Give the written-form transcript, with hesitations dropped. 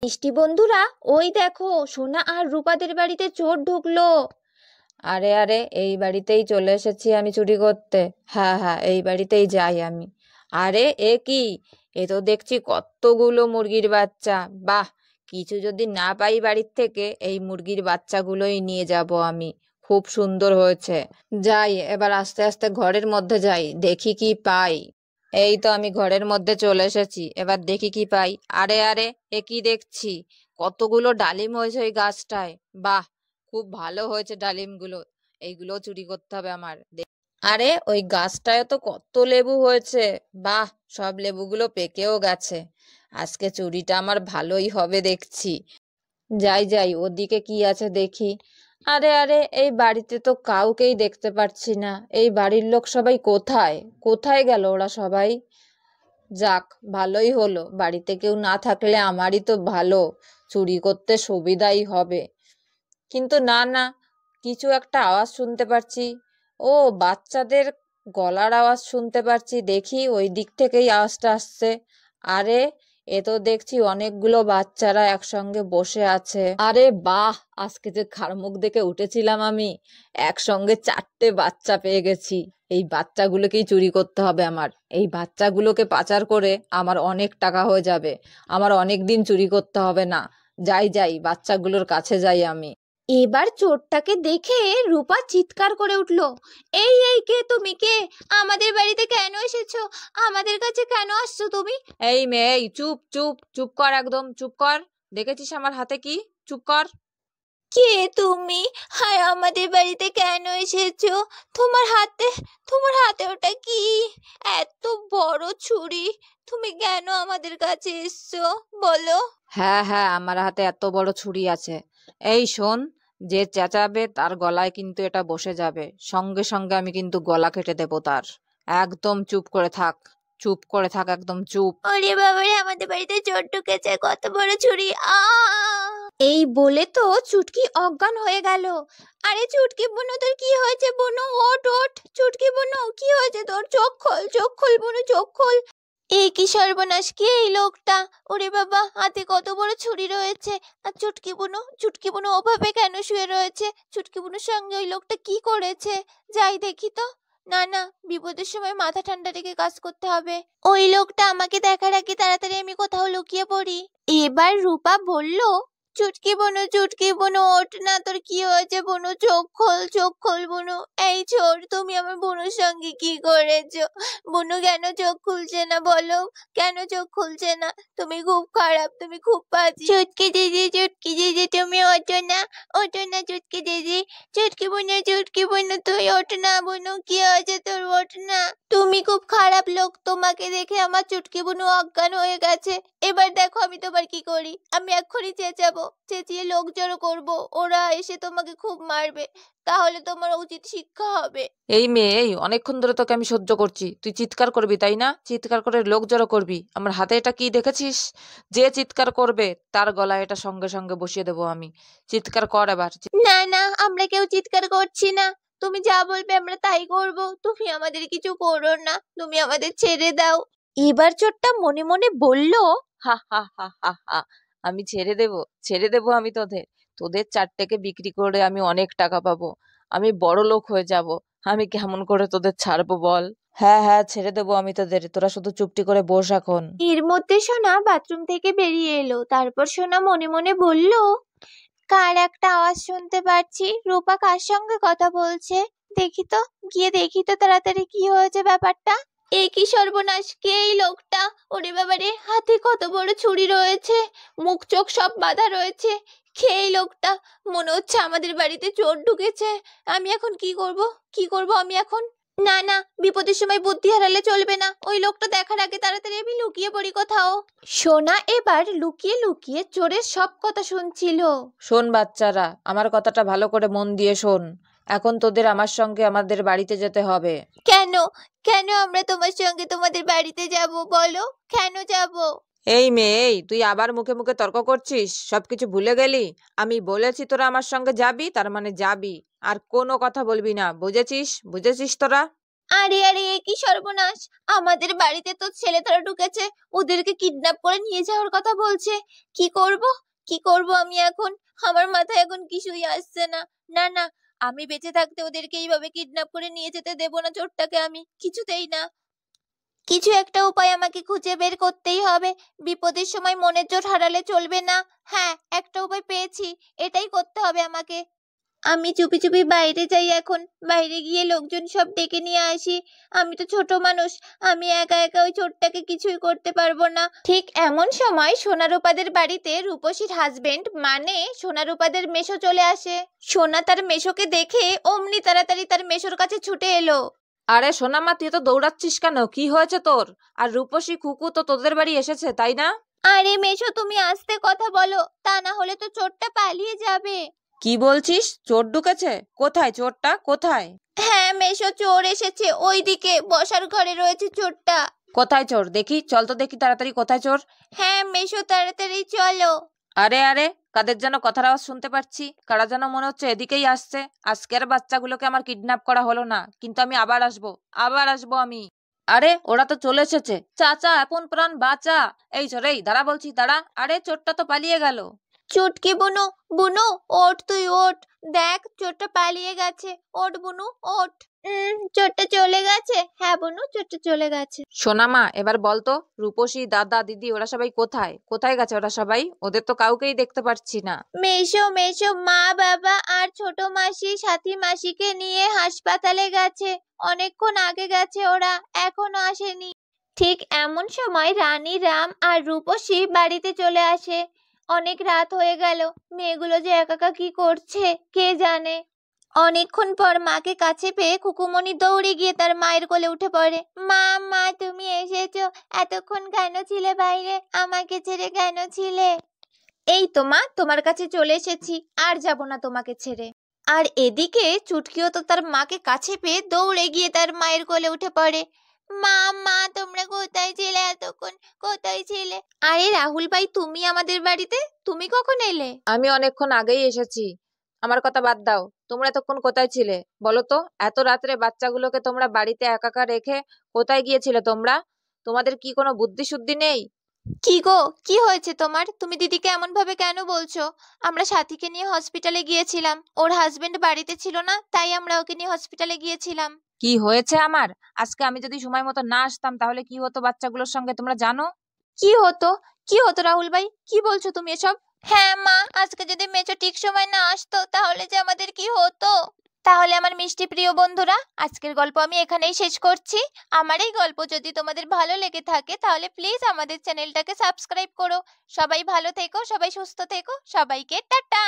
মিষ্টি বন্ধুরা, ওই দেখো সোনা আর রূপাদের বাড়িতে চোর ঢুকলো। আরে আরে, এই বাড়িতেই চলে এসেছি আমি চুরি করতে। হ্যাঁ হ্যাঁ, এই বাড়িতেই যাই আমি। আরে এ কি, এ তো দেখছি কতগুলো মুরগির বাচ্চা। বাহ, কিছু যদি না পাই বাড়ির থেকে, এই মুরগির বাচ্চাগুলোই নিয়ে যাব আমি। খুব সুন্দর হয়েছে। যাই এবার আস্তে আস্তে ঘরের মধ্যে যাই, দেখি কি পাই। এই তো আমি ঘরের মধ্যে চলে এসেছি, এবার দেখি কি পাই। আরে আরে, এ কি দেখছি, কতগুলো ডালিম হয়েছে ওই গাছটায়। বাহ, খুব ভালো হয়েছে ডালিমগুলো। এইগুলো চুরি করতে হবে আমার। আরে ওই গাছটায় তো কত লেবু হয়েছে। বাহ, সব লেবুগুলো পেকেও গেছে। আজকে চুরিটা আমার ভালোই হবে দেখছি। যাই যাই, ওদিকে কি আছে দেখি। আরে আরে, এই বাড়িতে তো কাউকেই দেখতে পাচ্ছি না। এই বাড়ির লোক সবাই কোথায় কোথায় গেল ওরা সবাই? যাক, ভালোই হলো, বাড়িতে কেউ না থাকলে আমারই তো ভালো, চুরি করতে সুবিধাই হবে। কিন্তু না না, কিছু একটা আওয়াজ শুনতে পারছি। ও, বাচ্চাদের গলার আওয়াজ শুনতে পারছি, দেখি ওই দিক থেকেই আওয়াজটা আসছে। আরে, এ তো দেখছি অনেকগুলো বাচ্চারা একসঙ্গে বসে আছে। আরে বাহ, আজকে যে খারমুখ দেখে উঠেছিলাম আমি, একসঙ্গে 4টে বাচ্চা পেয়ে গেছি। এই বাচ্চাগুলোকেই চুরি করতে হবে আমার। এই বাচ্চাগুলোকে পাচার করে আমার অনেক টাকা হয়ে যাবে। আমার অনেক দিন চুরি করতে হবে না। যাই যাই, বাচ্চাগুলোর কাছে যাই আমি। এবার চোরটাকে দেখে রূপা চিৎকার করে উঠল, এই এই, কে তুমি? কে? আমাদের বাড়িতে কেন এসেছো? আমাদের কাছে কেন আসছো তুমি? এই মেয়ে, এই চুপ চুপ চুপ কর, একদম চুপ কর। দেখেছিস আমার হাতে কি? চুপ কর। কে তুমি? হায়, আমাদের বাড়িতে কেন এসেছো? তোমার হাতে, তোমার হাতে ওটা কি? এত বড় ছুরি! তুমি কেন আমাদের কাছে এসছো বলো? হ্যাঁ হ্যাঁ, আমার হাতে এত বড় ছুরি আছে। এই শোন, যে চেঁচাবে তার গলায় কিন্তু এটা বসে যাবে, সঙ্গে সঙ্গে আমি কিন্তু গলা কেটে দেবো তার। একদম চুপ করে থাক, চুপ করে থাক, একদম চুপ। ওরে বাবারে, আমাদের বাড়িতে চোর ঢুকেছে, কত বড় ছুরি! এই বলে তো চুটকি অজ্ঞান হয়ে গেল। আরে চুটকি বুনু, তোর কি হয়েছে বুনু? ওঠ ওঠ, চুটকি বুনু, কি হয়েছে তোর? চোখ খোল, চোখ খোল বুনু, চোখ খোল। এই কি সর্বনাশ! কে এই লোকটা? ওরে বাবা, হাতে কত বড় ছুরি রয়েছে। আর চুটকি বুনু, চুটকি বুনু ওভাবে কেন শুয়ে রয়েছে? চুটকি বুনুর সঙ্গে ওই লোকটা কি করেছে? যাই দেখি তো। না না, বিপদের সময় মাথা ঠান্ডা রেখে কাজ করতে হবে। ওই লোকটা আমাকে দেখার আগে তাড়াতাড়ি আমি কোথাও লুকিয়ে পড়ি। এবার রূপা বলল, চুটকি বুনু, ওঠ না, তোর কি হয়েছে বুনু? চোখ খোল, চোখ খোল বুনু। এই চোর, তুমি আমার বুনুর সঙ্গে কি করেছো? বুনু কেন চোখ খুলছে না বলো? কেন চোখ খুলছে না? তুমি খুব খারাপ, তুমি খুব বাজে। চুটকি দিদি, তুমি ওঠো না, ওঠো না চুটকি দিদি। চুটকি বুনু, তুই ওঠ না বুনু, কি হয়েছে তোর? ওঠ না। তুমি খুব খারাপ লোক, তোমাকে দেখে আমার চুটকি বুনু অজ্ঞান হয়ে গেছে। এবার দেখো আমি তোমার কি করি। আমি এক্ষুনি চেঁচাবো, চেঁচিয়ে লোক জড়ো করবো, ওরা এসে তোমাকে খুব মারবে, তাহলে তোমার উচিত শিক্ষা হবে। এই মেয়ে, এই অনেকক্ষণ ধরে তোকে আমি সহ্য করছি, তুই চিৎকার করবি তাই না? চিৎকার করে লোক জড়ো করবি? আমার হাতে এটা কি দেখেছিস? যে চিৎকার করবে তার গলায় এটা সঙ্গে সঙ্গে বসিয়ে দেবো আমি। চিৎকার কর এবার। না না, আমরা কেউ চিৎকার করছি না। তুমি যা বলবে আমরা তাই করব। তুমি আমাদের কিছু করো না, তুমি আমাদের ছেড়ে দাও। এবার চোরটা মনে মনে বলল, হা হা হা হা হা, আমি ছেড়ে দেবো আমি তোদের। তোদের 4টেকে বিক্রি করে আমি অনেক টাকা পাবো, আমি বড় লোক হয়ে যাব। আমি কেমন করে তোদের ছাড়বো বল? হ্যাঁ হ্যাঁ, ছেড়ে দেবো আমি তোদের, তোরা শুধু চুপটি করে বস এখন। এর মধ্যে সোনা বাথরুম থেকে বেরিয়ে এলো। তারপর সোনা মনে মনে বলল, কার একটা আওয়াজ শুনতে পাচ্ছি। রূপা কার সঙ্গে কথা বলছে? দেখি তো, গিয়ে দেখি তো তাড়াতাড়ি কি হয়েছে ব্যাপারটা। এ কি সর্বনাশ! কে এই লোকটা? ওরে বাবারে, হাতে কত বড় ছুরি রয়েছে, মুখ চোখ সব বাঁধা রয়েছে। কে এই লোকটা? মনে হচ্ছে আমাদের বাড়িতে চোর ঢুকেছে। আমি এখন কি করব? কি করব আমি এখন? না না, বিপদের সময় বুদ্ধি হারালে চলবে না। ওই লোকটা দেখার আগে তাড়াতাড়ি আমি লুকিয়ে পড়ি কোথাও। সোনা এবার লুকিয়ে লুকিয়ে চোরের সব কথা শুনছিল। শোন বাচ্চারা, আমার কথাটা ভালো করে মন দিয়ে শোন। এখন তোদের আমার সঙ্গে আমাদের বাড়িতে যেতে হবে। কেন? কেন আমরা তোমার সঙ্গে তোমাদের বাড়িতে যাব বলো? কেন যাব? এই মেয়ে, এই তুই আবার মুখে মুখে তর্ক করছিস? সবকিছু ভুলে গেলি? আমি বলেছি তোরা আমার সঙ্গে যাবি, তার মানে যাবি। আর কোনো কথা বলবি না, বুঝেছিস? বুঝেছিস তোরা? আরে আরে, এ কি সর্বনাশ! আমাদের বাড়িতে তো ছেলে ধরা ঢুকেছে, ওদেরকে কিডন্যাপ করে নিয়ে যাওয়ার কথা বলছে। কি করব, কি করব আমি এখন? আমার মাথায় এখন কিছুই আসছে না। না না, আমি বেঁচে থাকতে ওদেরকে এইভাবে কিডন্যাপ করে নিয়ে যেতে দেব না চোরটাকে, আমি কিছুতেই না। কিছু একটা উপায় আমাকে খুঁজে বের করতেই হবে। বিপদের সময় মনের জোর হারালে চলবে না। হ্যাঁ, একটা উপায় পেয়েছি, এটাই করতে হবে আমাকে। আমি চুপি চুপি বাইরে যাই এখন। বাইরে গিয়ে লোকজন সব ডেকে নিয়ে আসি। আমি তো ছোট মানুষ, আমি একা একা ওই চোরটাকে কিছুই করতে পারবো না। ঠিক এমন সময় সোনারূপাদের বাড়িতে রূপসীর হাজবেন্ড মানে সোনারূপাদের মেশো চলে আসে। সোনা তার মেশোকে দেখে অমনি তাড়াতাড়ি তার মেশোর কাছে ছুটে এলো। আরে সোনামা, তুই তো দৌড়াচ্ছিস কেন? কি হয়েছে তোর? আর রূপসী খুকু তো তোদের বাড়ি এসেছে, তাই না? আরে মেশো, তুমি আস্তে কথা বলো, তা না হলে তো চোরটা পালিয়ে যাবে। কি বলছিস? চোর ঢুকেছে? কোথায় চোরটা, কোথায়? হ্যাঁ মেশো, চোর এসেছে, ওইদিকে বসার ঘরে রয়েছে চোরটা। কোথায় চোর? দেখি, চল তো দেখি তাড়াতাড়ি, কোথায় চোর? হ্যাঁ মেশো, তাড়াতাড়ি চলো। আরে আরে, কাদের যেন কথার আওয়াজ শুনতে পাচ্ছি। কারা যেন মনে হচ্ছে এদিকেই আসছে। আজকের বাচ্চাগুলোকে আমার কিডন্যাপ করা হলো না, কিন্তু আমি আবার আসবো, আবার আসবো আমি। আরে ওরা তো চলে এসেছে। চাচা, আপন প্রাণ বাঁচা। এই চোর, এই দাঁড়া বলছি, দাঁড়া। আরে চোরটা তো পালিয়ে গেল। চুটকি বুনু, বুনু ওঠ, তুই ওঠ। দেখ, চোরটা পালিয়ে গেছে। ওঠ বুনু, ওঠ। চোরটা চলে গেছে। হ্যাঁ বুনু, চোরটা চলে গেছে। সোনামা, এবার বলতো, রূপসী, দাদা, দিদি ওরা সবাই কোথায়? কোথায় গেছে ওরা সবাই? ওদের তো কাউকেই দেখতে পাচ্ছি না। মেশো মেশো, মা বাবা আর ছোট মাসি সাথী মাসিকে নিয়ে হাসপাতালে গেছে। অনেকক্ষণ আগে গেছে ওরা, এখনো আসেনি। ঠিক এমন সময় রানী, রাম আর রূপসী বাড়িতে চলে আসে। অনেক রাত হয়ে গেল, মেয়েগুলো যে একা একা কি করছে কে জানে। অনেকক্ষণ পর মাকে কাছে পেয়ে খুকুমণি দৌড়ে গিয়ে তার মায়ের কোলে উঠে পড়ে। মা, মা তুমি এসেছো? এতক্ষণ কেন ছিলে বাইরে? আমাকে ছেড়ে কেন ছিলে? এই তো মা, তোমার কাছে চলে এসেছি, আর যাব না তোমাকে ছেড়ে। আর এদিকে চুটকিও তো তার মাকে কাছে পেয়ে দৌড়ে গিয়ে তার মায়ের কোলে উঠে পড়ে। মা, মা তোমরা কোথায় ছিলে এতক্ষণ? কোথায় ছিলে? আরে রাহুল ভাই, তুমি আমাদের বাড়িতে, তুমি কখন এলে? আমি অনেকক্ষণ আগেই এসেছি। আমার কথা বাদ দাও, তোমরা এতক্ষণ কোথায় ছিলে বলো তো? এত রাত্রে বাচ্চাগুলোকে তোমরা বাড়িতে একা রেখে কোথায় গিয়েছিলে তোমরা? তোমাদের কি কোনো বুদ্ধি শুদ্ধি নেই? কি গো, কি হয়েছে তোমার? তুমি দিদিকে এমন ভাবে কেন বলছো? আমরা সাথীকে নিয়ে হসপিটালে গিয়েছিলাম, ওর হাজবেন্ড বাড়িতে ছিল না, তাই আমরা ওকে নিয়ে হসপিটালে গিয়েছিলাম। কি হয়েছে আমার? আজকে আমি যদি সময় মতো না আসতাম তাহলে কি হতো বাচ্চাগুলোর সঙ্গে তোমরা জানো? কি হতো? কি হতো রাহুল ভাই, কি বলছো তুমি এসব? হ্যাঁ মা, আজকে যদি মেচো ঠিক সময় না আসতো তাহলে যে আমাদের কি হতো। তাহলে আমার মিষ্টি প্রিয় বন্ধুরা, আজকের গল্প আমি এখানেই শেষ করছি। আমার এই গল্প যদি তোমাদের ভালো লেগে থাকে তাহলে প্লিজ আমাদের চ্যানেলটাকে সাবস্ক্রাইব করো। সবাই ভালো থেকো, সবাই সুস্থ থেকো, সবাইকে টাটা।